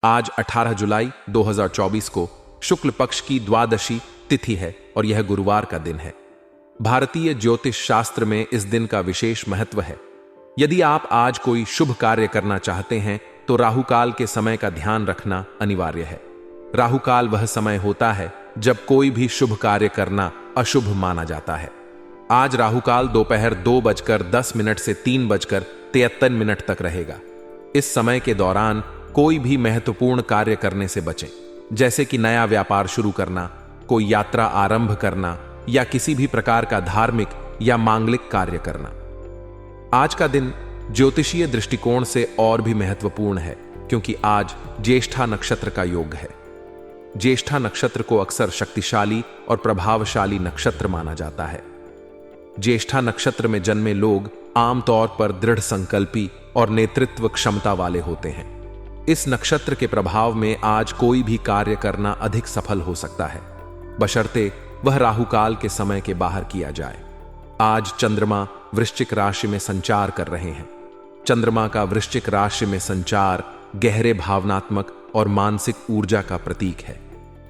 आज 18 जुलाई 2024 को शुक्ल पक्ष की द्वादशी तिथि है और यह गुरुवार का दिन है। भारतीय ज्योतिष शास्त्र में इस दिन का विशेष महत्व है। यदि आप आज कोई शुभ कार्य करना चाहते हैं तो राहुकाल के समय का ध्यान रखना अनिवार्य है। राहुकाल वह समय होता है जब कोई भी शुभ कार्य करना अशुभ माना जाता है। आज राहुकाल दोपहर 2:10 से 3:73 तक रहेगा। इस समय के दौरान कोई भी महत्वपूर्ण कार्य करने से बचें, जैसे कि नया व्यापार शुरू करना, कोई यात्रा आरंभ करना या किसी भी प्रकार का धार्मिक या मांगलिक कार्य करना। आज का दिन ज्योतिषीय दृष्टिकोण से और भी महत्वपूर्ण है क्योंकि आज ज्येष्ठा नक्षत्र का योग है। ज्येष्ठा नक्षत्र को अक्सर शक्तिशाली और प्रभावशाली नक्षत्र माना जाता है। ज्येष्ठा नक्षत्र में जन्मे लोग आमतौर पर दृढ़ संकल्पी और नेतृत्व क्षमता वाले होते हैं। इस नक्षत्र के प्रभाव में आज कोई भी कार्य करना अधिक सफल हो सकता है, बशर्ते वह राहुकाल के समय के बाहर किया जाए। आज चंद्रमा वृश्चिक राशि में संचार कर रहे हैं। चंद्रमा का वृश्चिक राशि में संचार गहरे भावनात्मक और मानसिक ऊर्जा का प्रतीक है।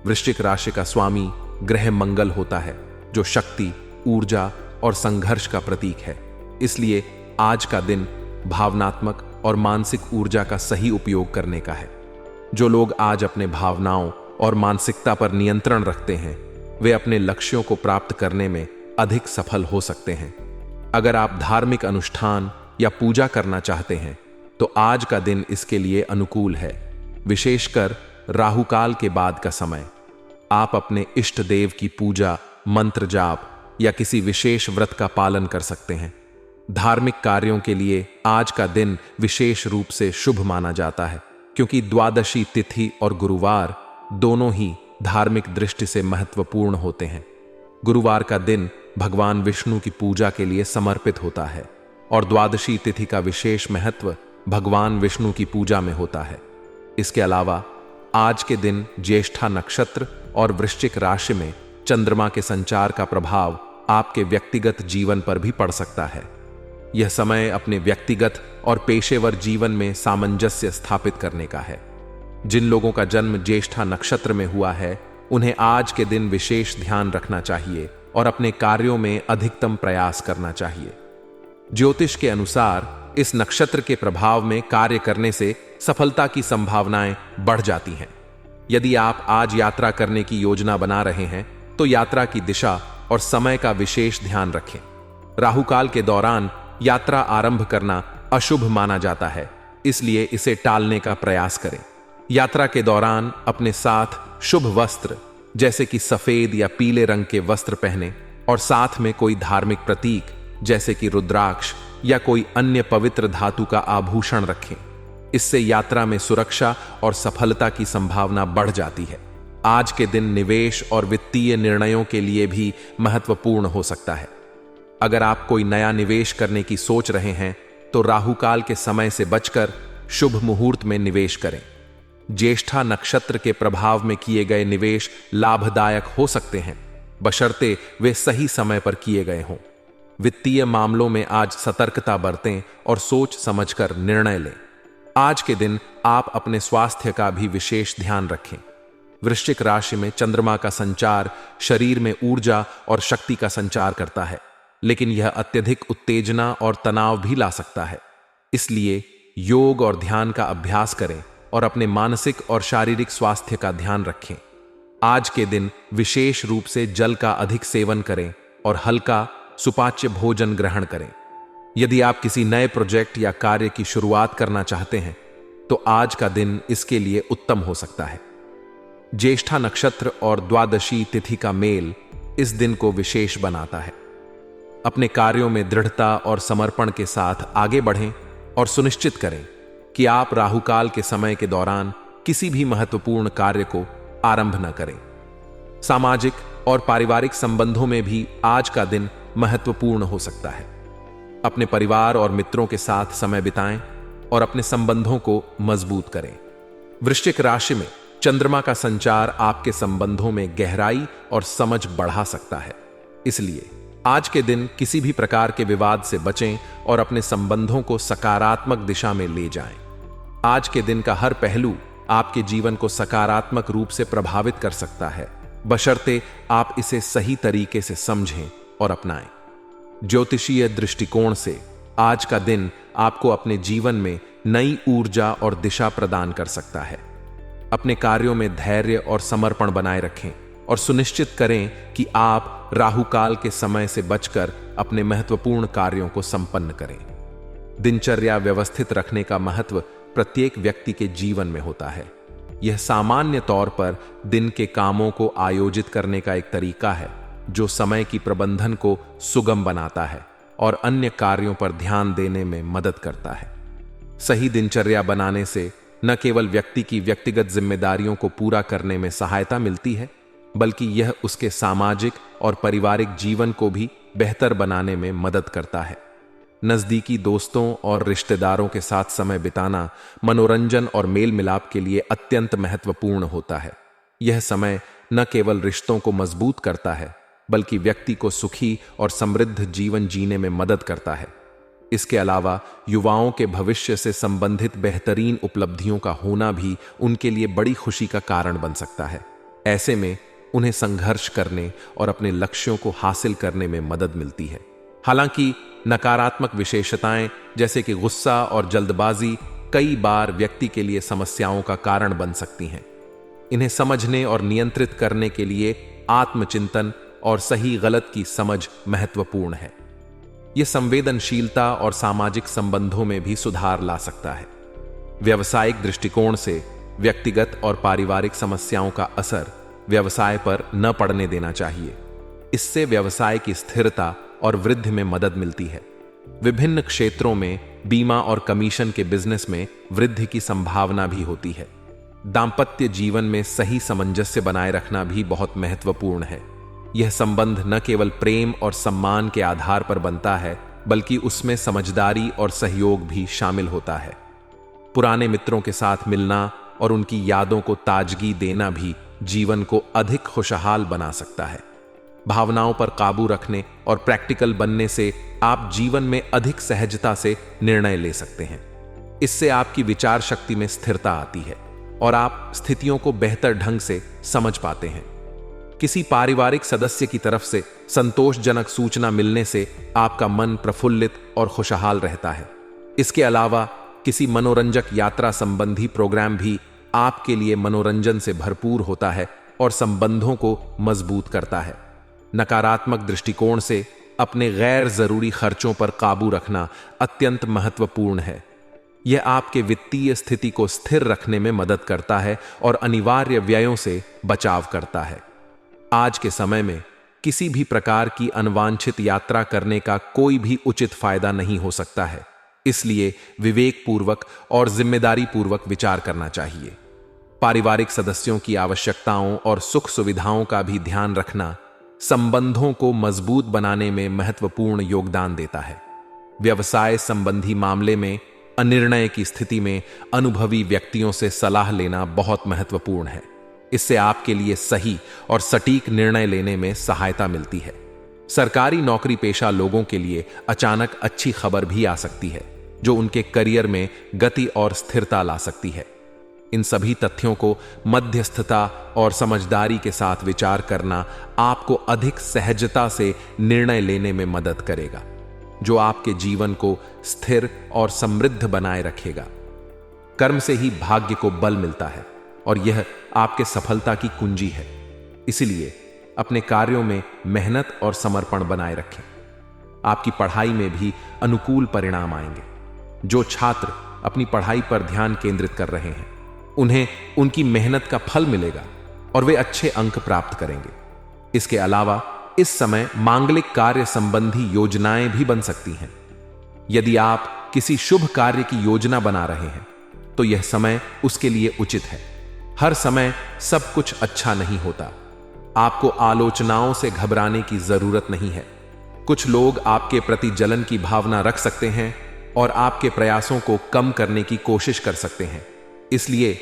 वृश्चिक राशि का स्वामी ग्रह मंगल होता है, जो शक्ति, ऊर्जा और संघर्ष का प्रतीक है। इसलिए आज का दिन भावनात्मक और मानसिक ऊर्जा का सही उपयोग करने का है। जो लोग आज अपने भावनाओं और मानसिकता पर नियंत्रण रखते हैं, वे अपने लक्ष्यों को प्राप्त करने में अधिक सफल हो सकते हैं। अगर आप धार्मिक अनुष्ठान या पूजा करना चाहते हैं तो आज का दिन इसके लिए अनुकूल है, विशेषकर राहुकाल के बाद का समय। आप अपने इष्ट देव की पूजा, मंत्र जाप या किसी विशेष व्रत का पालन कर सकते हैं। धार्मिक कार्यों के लिए आज का दिन विशेष रूप से शुभ माना जाता है क्योंकि द्वादशी तिथि और गुरुवार दोनों ही धार्मिक दृष्टि से महत्वपूर्ण होते हैं। गुरुवार का दिन भगवान विष्णु की पूजा के लिए समर्पित होता है और द्वादशी तिथि का विशेष महत्व भगवान विष्णु की पूजा में होता है। इसके अलावा आज के दिन ज्येष्ठा नक्षत्र और वृश्चिक राशि में चंद्रमा के संचार का प्रभाव आपके व्यक्तिगत जीवन पर भी पड़ सकता है। यह समय अपने व्यक्तिगत और पेशेवर जीवन में सामंजस्य स्थापित करने का है। जिन लोगों का जन्म ज्येष्ठा नक्षत्र में हुआ है, उन्हें आज के दिन विशेष ध्यान रखना चाहिए और अपने कार्यों में अधिकतम प्रयास करना चाहिए। ज्योतिष के अनुसार इस नक्षत्र के प्रभाव में कार्य करने से सफलता की संभावनाएं बढ़ जाती हैं। यदि आप आज यात्रा करने की योजना बना रहे हैं तो यात्रा की दिशा और समय का विशेष ध्यान रखें। राहुकाल के दौरान यात्रा आरंभ करना अशुभ माना जाता है, इसलिए इसे टालने का प्रयास करें। यात्रा के दौरान अपने साथ शुभ वस्त्र जैसे कि सफेद या पीले रंग के वस्त्र पहनें और साथ में कोई धार्मिक प्रतीक जैसे कि रुद्राक्ष या कोई अन्य पवित्र धातु का आभूषण रखें। इससे यात्रा में सुरक्षा और सफलता की संभावना बढ़ जाती है। आज के दिन निवेश और वित्तीय निर्णयों के लिए भी महत्वपूर्ण हो सकता है। अगर आप कोई नया निवेश करने की सोच रहे हैं तो राहुकाल के समय से बचकर शुभ मुहूर्त में निवेश करें। ज्येष्ठा नक्षत्र के प्रभाव में किए गए निवेश लाभदायक हो सकते हैं, बशर्ते वे सही समय पर किए गए हों। वित्तीय मामलों में आज सतर्कता बरतें और सोच समझकर निर्णय लें। आज के दिन आप अपने स्वास्थ्य का भी विशेष ध्यान रखें। वृश्चिक राशि में चंद्रमा का संचार शरीर में ऊर्जा और शक्ति का संचार करता है, लेकिन यह अत्यधिक उत्तेजना और तनाव भी ला सकता है। इसलिए योग और ध्यान का अभ्यास करें और अपने मानसिक और शारीरिक स्वास्थ्य का ध्यान रखें। आज के दिन विशेष रूप से जल का अधिक सेवन करें और हल्का सुपाच्य भोजन ग्रहण करें। यदि आप किसी नए प्रोजेक्ट या कार्य की शुरुआत करना चाहते हैं तो आज का दिन इसके लिए उत्तम हो सकता है। ज्येष्ठा नक्षत्र और द्वादशी तिथि का मेल इस दिन को विशेष बनाता है। अपने कार्यों में दृढ़ता और समर्पण के साथ आगे बढ़ें और सुनिश्चित करें कि आप राहुकाल के समय के दौरान किसी भी महत्वपूर्ण कार्य को आरंभ न करें। सामाजिक और पारिवारिक संबंधों में भी आज का दिन महत्वपूर्ण हो सकता है। अपने परिवार और मित्रों के साथ समय बिताएं और अपने संबंधों को मजबूत करें। वृश्चिक राशि में चंद्रमा का संचार आपके संबंधों में गहराई और समझ बढ़ा सकता है। इसलिए आज के दिन किसी भी प्रकार के विवाद से बचें और अपने संबंधों को सकारात्मक दिशा में ले जाएं। आज के दिन का हर पहलू आपके जीवन को सकारात्मक रूप से प्रभावित कर सकता है, बशर्ते आप इसे सही तरीके से समझें और अपनाएं। ज्योतिषीय दृष्टिकोण से आज का दिन आपको अपने जीवन में नई ऊर्जा और दिशा प्रदान कर सकता है। अपने कार्यों में धैर्य और समर्पण बनाए रखें और सुनिश्चित करें कि आप राहुकाल के समय से बचकर अपने महत्वपूर्ण कार्यों को संपन्न करें। दिनचर्या व्यवस्थित रखने का महत्व प्रत्येक व्यक्ति के जीवन में होता है। यह सामान्य तौर पर दिन के कामों को आयोजित करने का एक तरीका है जो समय की प्रबंधन को सुगम बनाता है और अन्य कार्यों पर ध्यान देने में मदद करता है। सही दिनचर्या बनाने से न केवल व्यक्ति की व्यक्तिगत जिम्मेदारियों को पूरा करने में सहायता मिलती है, बल्कि यह उसके सामाजिक और पारिवारिक जीवन को भी बेहतर बनाने में मदद करता है। नजदीकी दोस्तों और रिश्तेदारों के साथ समय बिताना मनोरंजन और मेल मिलाप के लिए अत्यंत महत्वपूर्ण होता है। यह समय न केवल रिश्तों को मजबूत करता है, बल्कि व्यक्ति को सुखी और समृद्ध जीवन जीने में मदद करता है। इसके अलावा युवाओं के भविष्य से संबंधित बेहतरीन उपलब्धियों का होना भी उनके लिए बड़ी खुशी का कारण बन सकता है। ऐसे में उन्हें संघर्ष करने और अपने लक्ष्यों को हासिल करने में मदद मिलती है। हालांकि नकारात्मक विशेषताएं जैसे कि गुस्सा और जल्दबाजी कई बार व्यक्ति के लिए समस्याओं का कारण बन सकती हैं। इन्हें समझने और नियंत्रित करने के लिए आत्मचिंतन और सही गलत की समझ महत्वपूर्ण है। यह संवेदनशीलता और सामाजिक संबंधों में भी सुधार ला सकता है। व्यावसायिक दृष्टिकोण से व्यक्तिगत और पारिवारिक समस्याओं का असर व्यवसाय पर न पड़ने देना चाहिए। इससे व्यवसाय की स्थिरता और वृद्धि में मदद मिलती है। विभिन्न क्षेत्रों में बीमा और कमीशन के बिजनेस में वृद्धि की संभावना भी होती है। दांपत्य जीवन में सही सामंजस्य बनाए रखना भी बहुत महत्वपूर्ण है। यह संबंध न केवल प्रेम और सम्मान के आधार पर बनता है, बल्कि उसमें समझदारी और सहयोग भी शामिल होता है। पुराने मित्रों के साथ मिलना और उनकी यादों को ताजगी देना भी जीवन को अधिक खुशहाल बना सकता है। भावनाओं पर काबू रखने और प्रैक्टिकल बनने से आप जीवन में अधिक सहजता से निर्णय ले सकते हैं। इससे आपकी विचार शक्ति में स्थिरता आती है और आप स्थितियों को बेहतर ढंग से समझ पाते हैं। किसी पारिवारिक सदस्य की तरफ से संतोषजनक सूचना मिलने से आपका मन प्रफुल्लित और खुशहाल रहता है। इसके अलावा किसी मनोरंजक यात्रा संबंधी प्रोग्राम भी आपके लिए मनोरंजन से भरपूर होता है और संबंधों को मजबूत करता है। नकारात्मक दृष्टिकोण से अपने गैर जरूरी खर्चों पर काबू रखना अत्यंत महत्वपूर्ण है। यह आपके वित्तीय स्थिति को स्थिर रखने में मदद करता है और अनिवार्य व्ययों से बचाव करता है। आज के समय में किसी भी प्रकार की अनवांछित यात्रा करने का कोई भी उचित फायदा नहीं हो सकता है, इसलिए विवेकपूर्वक और जिम्मेदारी पूर्वक विचार करना चाहिए। पारिवारिक सदस्यों की आवश्यकताओं और सुख सुविधाओं का भी ध्यान रखना संबंधों को मजबूत बनाने में महत्वपूर्ण योगदान देता है। व्यवसाय संबंधी मामले में अनिर्णय की स्थिति में अनुभवी व्यक्तियों से सलाह लेना बहुत महत्वपूर्ण है। इससे आपके लिए सही और सटीक निर्णय लेने में सहायता मिलती है। सरकारी नौकरी पेशा लोगों के लिए अचानक अच्छी खबर भी आ सकती है, जो उनके करियर में गति और स्थिरता ला सकती है। इन सभी तथ्यों को मध्यस्थता और समझदारी के साथ विचार करना आपको अधिक सहजता से निर्णय लेने में मदद करेगा, जो आपके जीवन को स्थिर और समृद्ध बनाए रखेगा। कर्म से ही भाग्य को बल मिलता है और यह आपके सफलता की कुंजी है। इसलिए अपने कार्यों में मेहनत और समर्पण बनाए रखें। आपकी पढ़ाई में भी अनुकूल परिणाम आएंगे। जो छात्र अपनी पढ़ाई पर ध्यान केंद्रित कर रहे हैं, उन्हें उनकी मेहनत का फल मिलेगा और वे अच्छे अंक प्राप्त करेंगे। इसके अलावा इस समय मांगलिक कार्य संबंधी योजनाएं भी बन सकती हैं। यदि आप किसी शुभ कार्य की योजना बना रहे हैं, तो यह समय उसके लिए उचित है। हर समय सब कुछ अच्छा नहीं होता। आपको आलोचनाओं से घबराने की जरूरत नहीं है। कुछ लोग आपके प्रति जलन की भावना रख सकते हैं और आपके प्रयासों को कम करने की कोशिश कर सकते हैं। इसलिए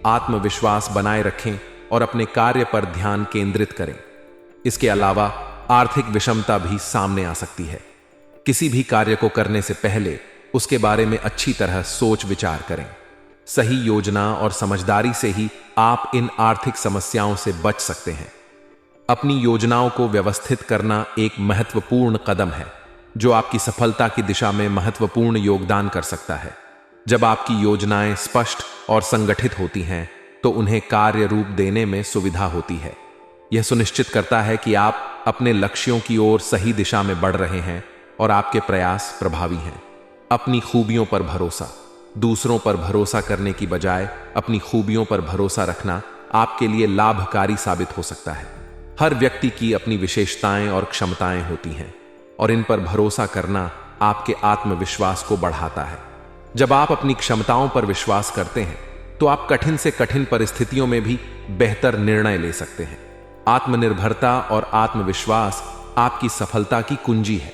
आत्मविश्वास बनाए रखें और अपने कार्य पर ध्यान केंद्रित करें। इसके अलावा आर्थिक विषमता भी सामने आ सकती है। किसी भी कार्य को करने से पहले उसके बारे में अच्छी तरह सोच विचार करें। सही योजना और समझदारी से ही आप इन आर्थिक समस्याओं से बच सकते हैं। अपनी योजनाओं को व्यवस्थित करना एक महत्वपूर्ण कदम है जो आपकी सफलता की दिशा में महत्वपूर्ण योगदान कर सकता है। जब आपकी योजनाएं स्पष्ट और संगठित होती हैं तो उन्हें कार्य रूप देने में सुविधा होती है। यह सुनिश्चित करता है कि आप अपने लक्ष्यों की ओर सही दिशा में बढ़ रहे हैं और आपके प्रयास प्रभावी हैं। अपनी खूबियों पर भरोसा। दूसरों पर भरोसा करने की बजाय अपनी खूबियों पर भरोसा रखना आपके लिए लाभकारी साबित हो सकता है। हर व्यक्ति की अपनी विशेषताएं और क्षमताएं होती हैं और इन पर भरोसा करना आपके आत्मविश्वास को बढ़ाता है। जब आप अपनी क्षमताओं पर विश्वास करते हैं तो आप कठिन से कठिन परिस्थितियों में भी बेहतर निर्णय ले सकते हैं। आत्मनिर्भरता और आत्मविश्वास आपकी सफलता की कुंजी है।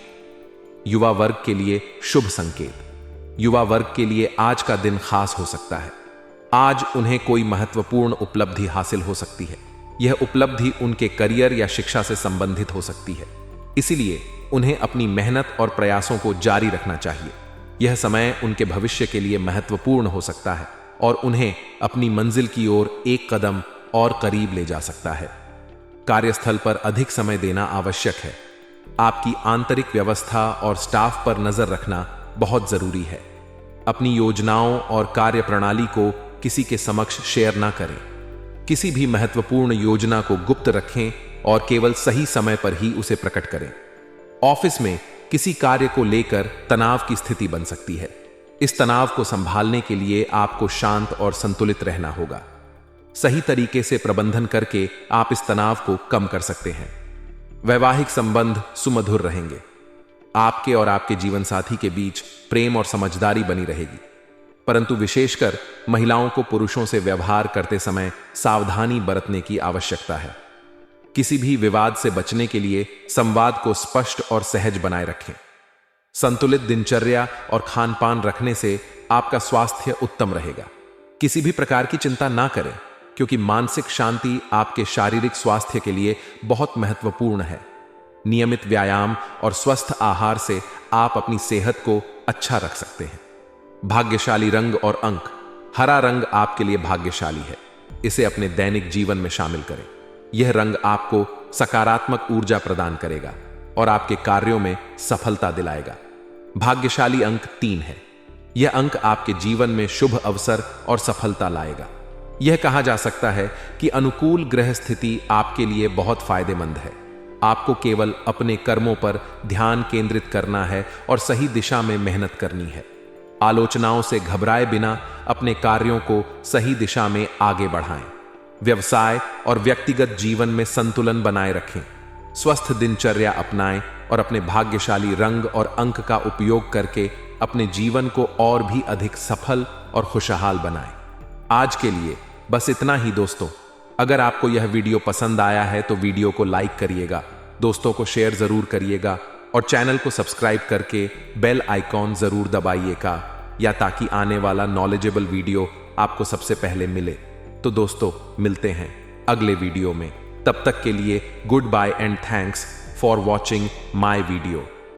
युवा वर्ग के लिए शुभ संकेत। युवा वर्ग के लिए आज का दिन खास हो सकता है। आज उन्हें कोई महत्वपूर्ण उपलब्धि हासिल हो सकती है। यह उपलब्धि उनके करियर या शिक्षा से संबंधित हो सकती है, इसीलिए उन्हें अपनी मेहनत और प्रयासों को जारी रखना चाहिए। यह समय उनके भविष्य के लिए महत्वपूर्ण हो सकता है और उन्हें अपनी मंजिल की ओर एक कदम और करीब ले जा सकता है। कार्यस्थल पर अधिक समय देना आवश्यक है। आपकी आंतरिक व्यवस्था और स्टाफ पर नजर रखना बहुत जरूरी है। अपनी योजनाओं और कार्य प्रणाली को किसी के समक्ष शेयर ना करें। किसी भी महत्वपूर्ण योजना को गुप्त रखें और केवल सही समय पर ही उसे प्रकट करें। ऑफिस में किसी कार्य को लेकर तनाव की स्थिति बन सकती है। इस तनाव को संभालने के लिए आपको शांत और संतुलित रहना होगा। सही तरीके से प्रबंधन करके आप इस तनाव को कम कर सकते हैं। वैवाहिक संबंध सुमधुर रहेंगे। आपके और आपके जीवन साथी के बीच प्रेम और समझदारी बनी रहेगी, परंतु विशेषकर महिलाओं को पुरुषों से व्यवहार करते समय सावधानी बरतने की आवश्यकता है। किसी भी विवाद से बचने के लिए संवाद को स्पष्ट और सहज बनाए रखें। संतुलित दिनचर्या और खान पान रखने से आपका स्वास्थ्य उत्तम रहेगा। किसी भी प्रकार की चिंता ना करें, क्योंकि मानसिक शांति आपके शारीरिक स्वास्थ्य के लिए बहुत महत्वपूर्ण है। नियमित व्यायाम और स्वस्थ आहार से आप अपनी सेहत को अच्छा रख सकते हैं। भाग्यशाली रंग और अंक। हरा रंग आपके लिए भाग्यशाली है। इसे अपने दैनिक जीवन में शामिल करें। यह रंग आपको सकारात्मक ऊर्जा प्रदान करेगा और आपके कार्यों में सफलता दिलाएगा। भाग्यशाली अंक 3 है। यह अंक आपके जीवन में शुभ अवसर और सफलता लाएगा। यह कहा जा सकता है कि अनुकूल ग्रह स्थिति आपके लिए बहुत फायदेमंद है। आपको केवल अपने कर्मों पर ध्यान केंद्रित करना है और सही दिशा में मेहनत करनी है। आलोचनाओं से घबराए बिना अपने कार्यों को सही दिशा में आगे बढ़ाएं। व्यवसाय और व्यक्तिगत जीवन में संतुलन बनाए रखें। स्वस्थ दिनचर्या अपनाएं और अपने भाग्यशाली रंग और अंक का उपयोग करके अपने जीवन को और भी अधिक सफल और खुशहाल बनाएं। आज के लिए बस इतना ही दोस्तों। अगर आपको यह वीडियो पसंद आया है तो वीडियो को लाइक करिएगा, दोस्तों को शेयर जरूर करिएगा और चैनल को सब्सक्राइब करके बेल आइकॉन जरूर दबाइएगा, या ताकि आने वाला नॉलेजेबल वीडियो आपको सबसे पहले मिले। तो दोस्तों, मिलते हैं अगले वीडियो में। तब तक के लिए good bye and thanks for watching my video.